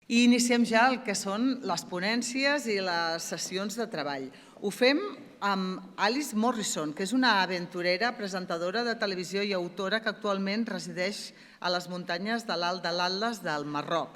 I iniciem ja el que són les ponències i les sessions de treball. Ho fem amb Alice Morrison, que és una aventurera, presentadora de televisió i autora que actualment resideix a les muntanyes de l'Alt de l'Atles del Marroc.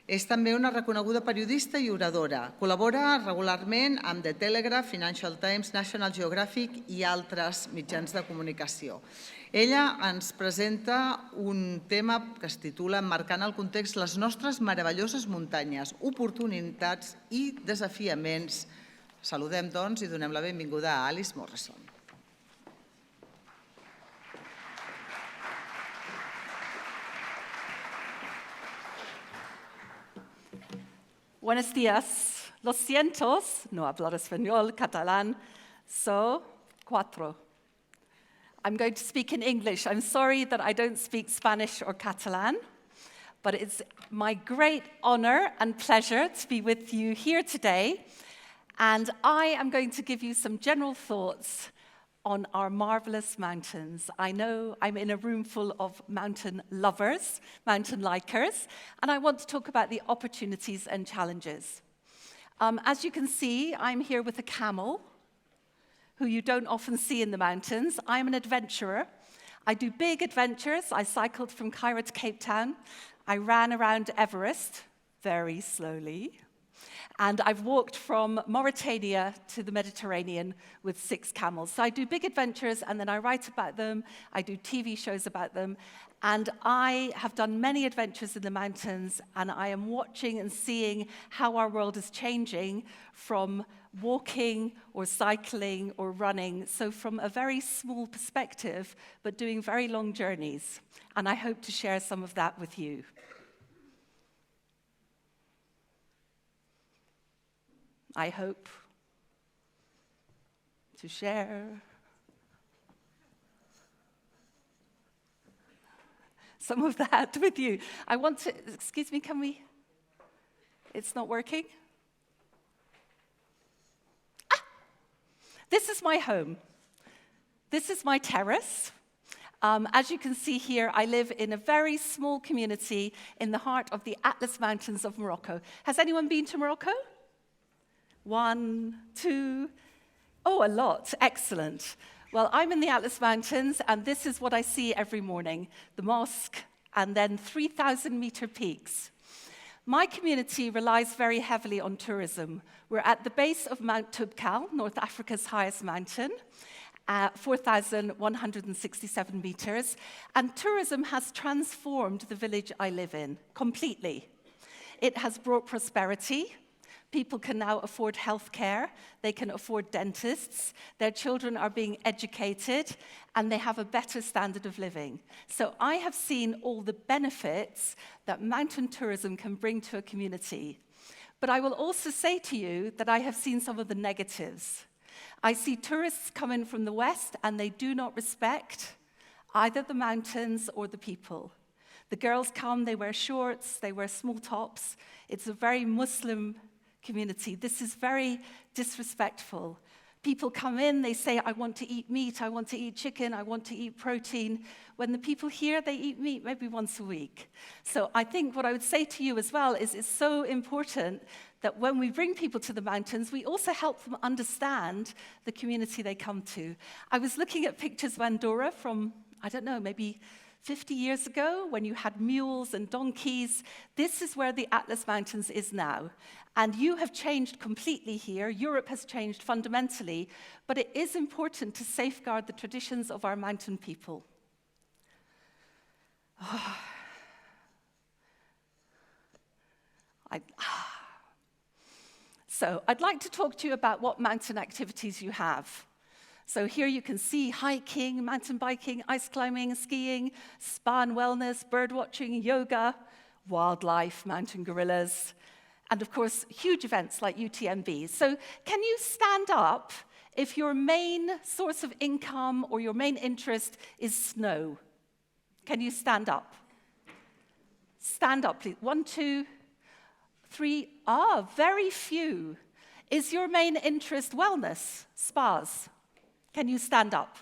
És també una reconeguda periodista i oradora. Col·labora regularment amb The Telegraph, Financial Times, National Geographic i altres mitjans de comunicació. Ella ens presenta un tema que es titula Emmarcant el context les nostres meravelloses muntanyes, oportunitats i desafiaments. Saludem, doncs, i donem la benvinguda a Alice Morrison. Buenos días. Lo siento, no hablar español, catalán, so cuatro. I'm going to speak in English. I'm sorry that I don't speak Spanish or Catalan, but it's my great honor and pleasure to be with you here today. And I am going to give you some general thoughts on our marvelous mountains. I know I'm in a room full of mountain lovers, Mountainlikers, and I want to talk about the opportunities and challenges. As you can see, I'm here with a camel, who you don't often see in the mountains. I'm an adventurer. I do big adventures. I cycled from Cairo to Cape Town. I ran around Everest very slowly. And I've walked from Mauritania to the Mediterranean with 6 camels. So I do big adventures, and then I write about them. I do TV shows about them. And I have done many adventures in the mountains, and I am watching and seeing how our world is changing from walking or cycling or running. So from a very small perspective, but doing very long journeys. And I hope to share some of that with you. I hope to share some of that with you. I want to, excuse me, can we? It's not working? This is my home. This is my terrace. As you can see here, I live in a very small community in the heart of the Atlas Mountains of Morocco. Has anyone been to Morocco? 1, 2, oh, a lot, excellent. Well, I'm in the Atlas Mountains, and this is what I see every morning, the mosque, and then 3,000-meter peaks. My community relies very heavily on tourism. We're at the base of Mount Toubkal, North Africa's highest mountain, 4,167 meters, and tourism has transformed the village I live in completely. It has brought prosperity. People can now afford healthcare, they can afford dentists, their children are being educated, and they have a better standard of living. So I have seen all the benefits that mountain tourism can bring to a community. But I will also say to you that I have seen some of the negatives. I see tourists come in from the West, and they do not respect either the mountains or the people. The girls come, they wear shorts, they wear small tops. It's a very Muslim community. This is very disrespectful. People come in, they say, I want to eat meat, I want to eat chicken, I want to eat protein. When the people here, they eat meat maybe once a week. So I think what I would say to you as well is it's so important that when we bring people to the mountains, we also help them understand the community they come to. I was looking at pictures of Andorra from, I don't know, maybe 50 years ago, when you had mules and donkeys. This is where the Atlas Mountains is now. And you have changed completely here. Europe has changed fundamentally. But it is important to safeguard the traditions of our mountain people. So I'd like to talk to you about what mountain activities you have. So here you can see hiking, mountain biking, ice climbing, skiing, spa and wellness, bird watching, yoga, wildlife, mountain gorillas, and of course, huge events like UTMB. So can you stand up if your main source of income or your main interest is snow? Can you stand up? Stand up, please. 1, 2, 3. Very few. Is your main interest wellness, spas? Can you stand up?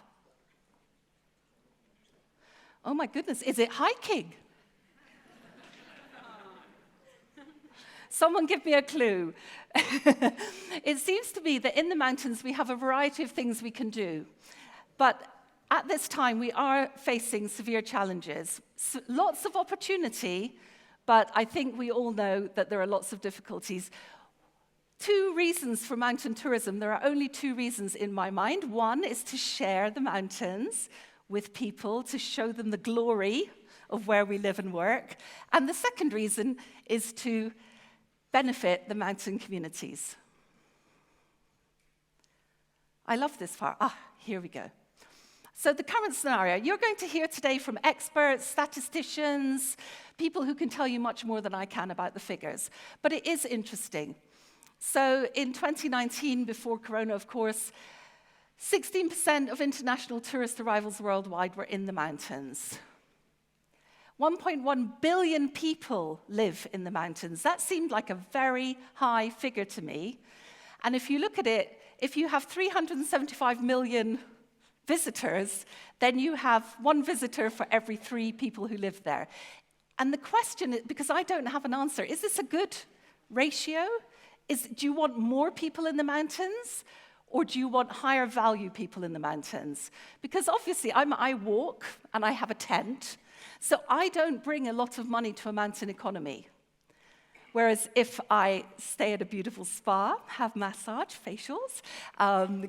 Oh my goodness, is it hiking? Someone give me a clue. It seems to me that in the mountains we have a variety of things we can do. But at this time we are facing severe challenges. Lots of opportunity, but I think we all know that there are lots of difficulties. 2 reasons for mountain tourism. There are only 2 reasons in my mind. One is to share the mountains with people, to show them the glory of where we live and work. And the second reason is to benefit the mountain communities. I love this part. Here we go. So the current scenario, you're going to hear today from experts, statisticians, people who can tell you much more than I can about the figures. But it is interesting. So in 2019, before Corona, of course, 16% of international tourist arrivals worldwide were in the mountains. 1.1 billion people live in the mountains. That seemed like a very high figure to me. And if you look at it, if you have 375 million visitors, then you have 1 visitor for every 3 people who live there. And the question, because I don't have an answer, is this a good ratio? Do you want more people in the mountains, or do you want higher value people in the mountains? Because obviously I walk and I have a tent, so I don't bring a lot of money to a mountain economy. Whereas if I stay at a beautiful spa, have massage, facials,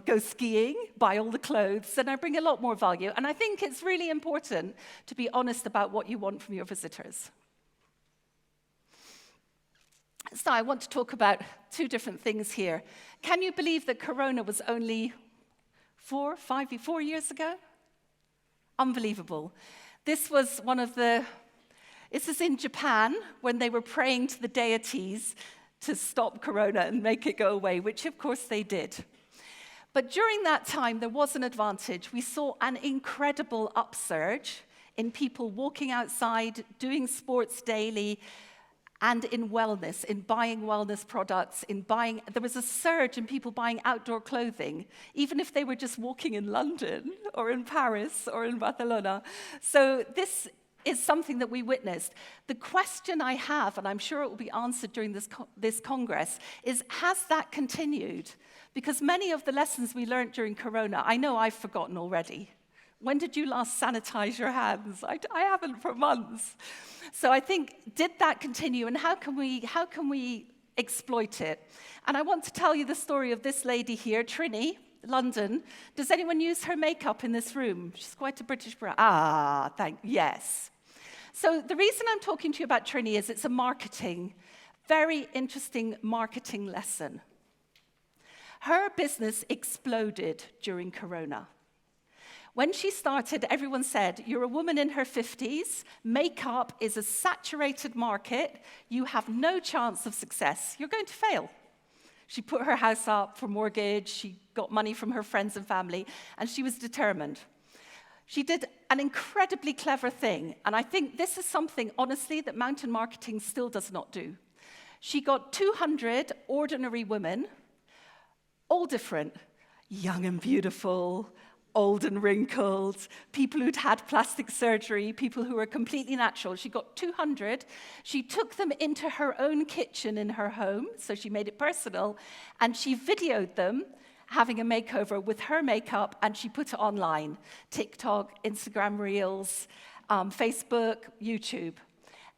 go skiing, buy all the clothes, then I bring a lot more value. And I think it's really important to be honest about what you want from your visitors. So I want to talk about 2 different things here. Can you believe that Corona was only 4 years ago? Unbelievable. This was this is in Japan, when they were praying to the deities to stop Corona and make it go away, which of course they did. But during that time, there was an advantage. We saw an incredible upsurge in people walking outside, doing sports daily, and in wellness, in buying wellness products, there was a surge in people buying outdoor clothing, even if they were just walking in London or in Paris or in Barcelona. So this is something that we witnessed. The question I have, and I'm sure it will be answered during this Congress, is has that continued? Because many of the lessons we learned during Corona, I know I've forgotten already. When did you last sanitize your hands? I haven't for months. So I think, did that continue, and how can we exploit it? And I want to tell you the story of this lady here, Trini, London. Does anyone use her makeup in this room? She's quite a British bride. Yes. So the reason I'm talking to you about Trini is it's a very interesting marketing lesson. Her business exploded during Corona. When she started, everyone said, you're a woman in her 50s, makeup is a saturated market, you have no chance of success, you're going to fail. She put her house up for mortgage, she got money from her friends and family, and she was determined. She did an incredibly clever thing, and I think this is something, honestly, that mountain marketing still does not do. She got 200 ordinary women, all different, young and beautiful, old and wrinkled, people who'd had plastic surgery, people who were completely natural. She got 200. She took them into her own kitchen in her home, so she made it personal, and she videoed them having a makeover with her makeup, and she put it online. TikTok, Instagram Reels, Facebook, YouTube.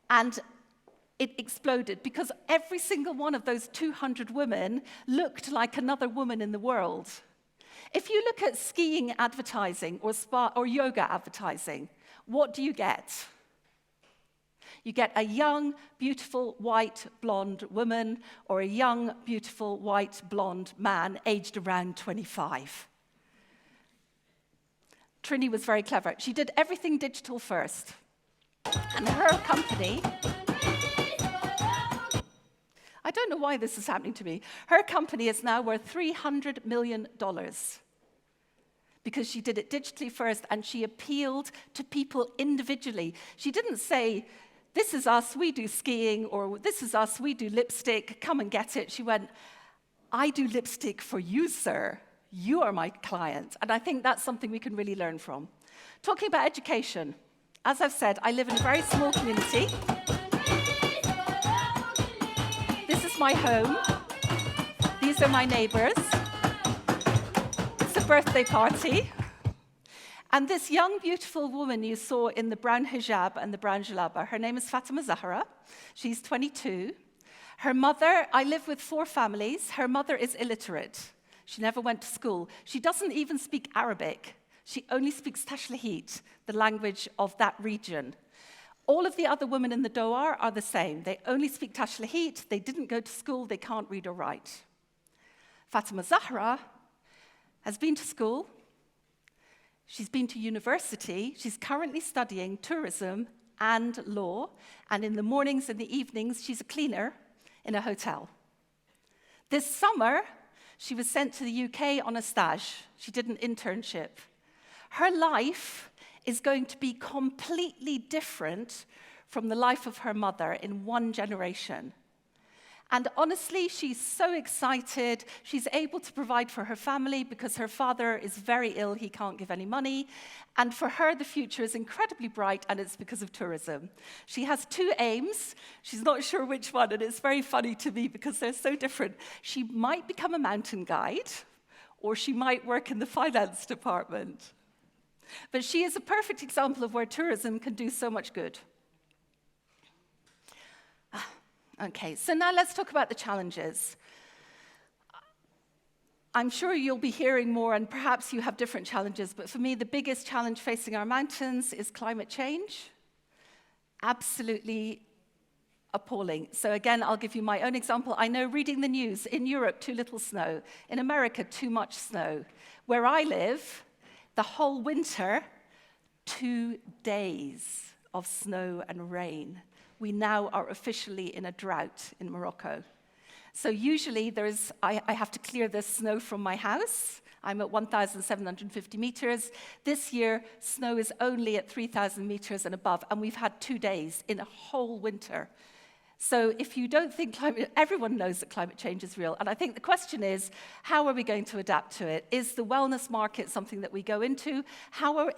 And it exploded because every single one of those 200 women looked like another woman in the world. If you look at skiing advertising or spa or yoga advertising, what do you get? You get a young, beautiful, white, blonde woman or a young, beautiful, white, blonde man aged around 25. Trini was very clever. She did everything digital first. And her company, I don't know why this is happening to me. Her company is now worth $300 million because she did it digitally first and she appealed to people individually. She didn't say, this is us, we do skiing, or this is us, we do lipstick, come and get it. She went, I do lipstick for you, sir. You are my client. And I think that's something we can really learn from. Talking about education, as I've said, I live in a very small community. This is my home. These are my neighbors. It's a birthday party. And this young, beautiful woman you saw in the brown hijab and the brown jalaba, her name is Fatima Zahra. She's 22. Her mother, I live with 4 families. Her mother is illiterate. She never went to school. She doesn't even speak Arabic. She only speaks Tashlahit, the language of that region. All of the other women in the Doar are the same. They only speak Tashlahit. They didn't go to school. They can't read or write. Fatima Zahra has been to school. She's been to university. She's currently studying tourism and law. And in the mornings and the evenings, she's a cleaner in a hotel. This summer, she was sent to the UK on a stage. She did an internship. Her life is going to be completely different from the life of her mother in one generation. And honestly, she's so excited. She's able to provide for her family because her father is very ill. He can't give any money. And for her, the future is incredibly bright, and it's because of tourism. She has 2 aims. She's not sure which one, and it's very funny to me because they're so different. She might become a mountain guide, or she might work in the finance department. But she is a perfect example of where tourism can do so much good. Okay, so now let's talk about the challenges. I'm sure you'll be hearing more, and perhaps you have different challenges, but for me, the biggest challenge facing our mountains is climate change. Absolutely appalling. So again, I'll give you my own example. I know reading the news, in Europe, too little snow. In America, too much snow. Where I live, the whole winter, 2 days of snow and rain. We now are officially in a drought in Morocco. So usually I have to clear the snow from my house. I'm at 1,750 meters. This year, snow is only at 3,000 meters and above, and we've had 2 days in a whole winter. So if you don't think everyone knows that climate change is real, and I think the question is, how are we going to adapt to it? Is the wellness market something that we go into?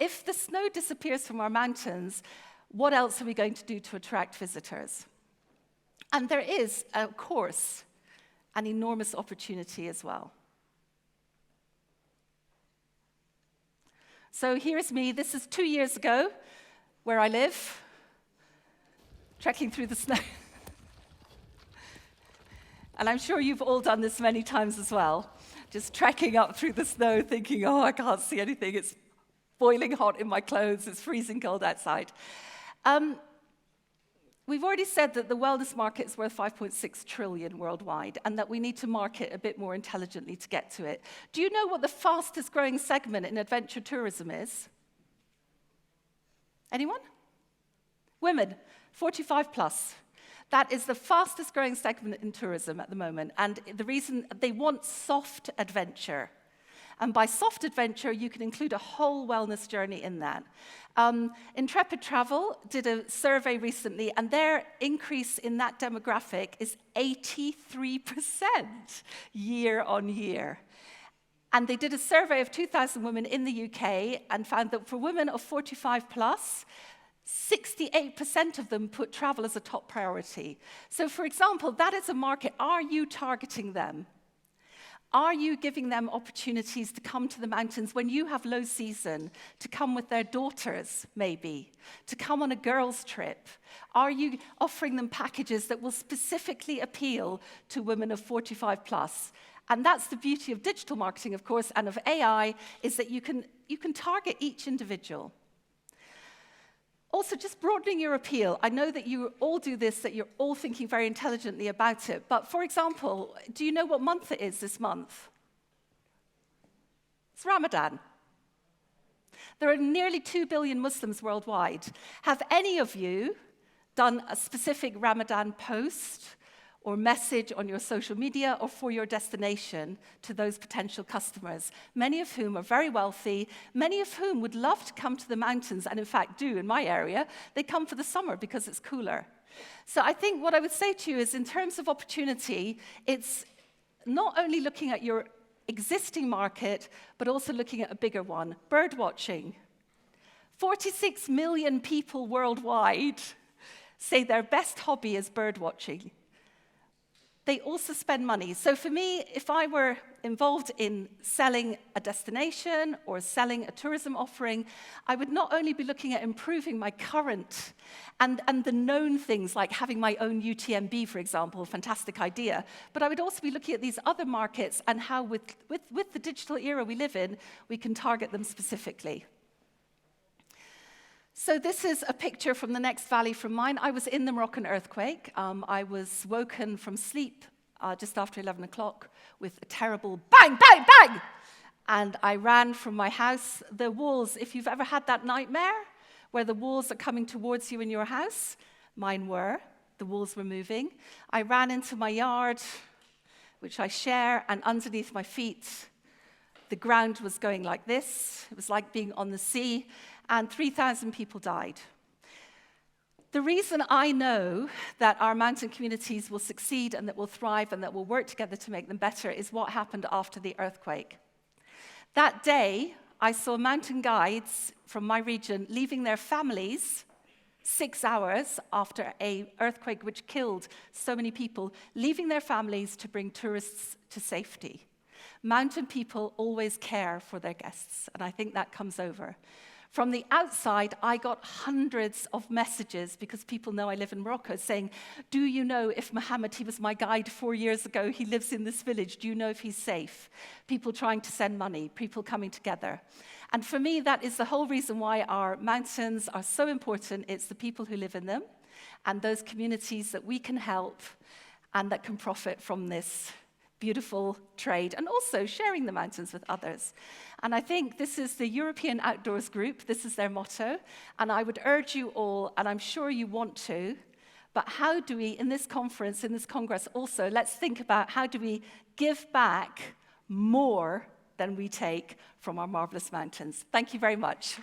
If the snow disappears from our mountains, what else are we going to do to attract visitors? And there is, of course, an enormous opportunity as well. So here's me. This is 2 years ago, where I live, trekking through the snow. And I'm sure you've all done this many times as well, just trekking up through the snow, thinking, oh, I can't see anything. It's boiling hot in my clothes. It's freezing cold outside. We've already said that the wellness market is worth 5.6 trillion worldwide, and that we need to market a bit more intelligently to get to it. Do you know what the fastest growing segment in adventure tourism is? Anyone? Women, 45 plus. That is the fastest growing segment in tourism at the moment, and the reason they want soft adventure. And by soft adventure, you can include a whole wellness journey in that. Intrepid Travel did a survey recently, and their increase in that demographic is 83% year on year. And they did a survey of 2,000 women in the UK and found that for women of 45 plus, 68% of them put travel as a top priority. So for example, that is a market. Are you targeting them? Are you giving them opportunities to come to the mountains when you have low season, to come with their daughters, maybe, to come on a girls' trip? Are you offering them packages that will specifically appeal to women of 45 plus? And that's the beauty of digital marketing, of course, and of AI, is that you can target each individual. Also, just broadening your appeal. I know that you all do this, that you're all thinking very intelligently about it. But for example, do you know what month it is this month? It's Ramadan. There are nearly 2 billion Muslims worldwide. Have any of you done a specific Ramadan post or message on your social media or for your destination to those potential customers, many of whom are very wealthy, many of whom would love to come to the mountains, and in fact do in my area? They come for the summer because it's cooler. So I think what I would say to you is, in terms of opportunity, it's not only looking at your existing market, but also looking at a bigger one. Bird watching. 46 million people worldwide say their best hobby is bird watching. they also spend money. So for me, if I were involved in selling a destination or selling a tourism offering, I would not only be looking at improving my current and the known things like having my own UTMB, for example, fantastic idea, but I would also be looking at these other markets and how with the digital era we live in, we can target them specifically. So this is a picture from the next valley from mine. I was in the Moroccan earthquake. I was woken from sleep just after 11 o'clock with a terrible bang, bang, bang! And I ran from my house. The walls, if you've ever had that nightmare, where the walls are coming towards you in your house, mine were. The walls were moving. I ran into my yard, which I share, and underneath my feet, the ground was going like this. It was like being on the sea, and 3,000 people died. The reason I know that our mountain communities will succeed and that will thrive and that will work together to make them better is what happened after the earthquake. That day, I saw mountain guides from my region leaving their families 6 hours after an earthquake which killed so many people, leaving their families to bring tourists to safety. Mountain people always care for their guests, and I think that comes over. From the outside, I got hundreds of messages because people know I live in Morocco saying, do you know if Mohammed, he was my guide 4 years ago, he lives in this village, do you know if he's safe? People trying to send money, people coming together. And for me, that is the whole reason why our mountains are so important. It's the people who live in them and those communities that we can help and that can profit from this beautiful trade, and also sharing the mountains with others. And I think this is the European Outdoors Group, this is their motto, and I would urge you all, and I'm sure you want to, but how do we, in this conference, in this Congress also, let's think about how do we give back more than we take from our marvelous mountains. Thank you very much.